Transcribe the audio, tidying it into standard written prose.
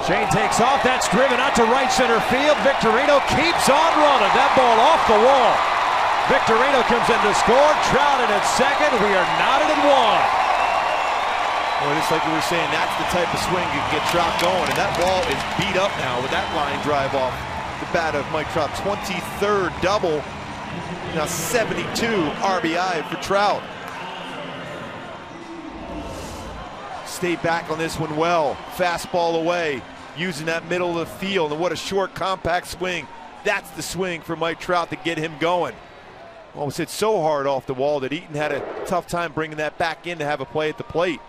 Shane takes off. That's driven out to right center field. Victorino keeps on running. That ball off the wall. Victorino comes in to score. Trout in at second. We are knotted at one. Well, just like we were saying, that's the type of swing you can get Trout going. And that ball is beat up now with that line drive off the bat of Mike Trout. 23rd double. Now 72 RBI for Trout. Stay back on this one well. Fastball away, using that middle of the field. And what a short, compact swing. That's the swing for Mike Trout to get him going. Almost hit so hard off the wall that Eaton had a tough time bringing that back in to have a play at the plate.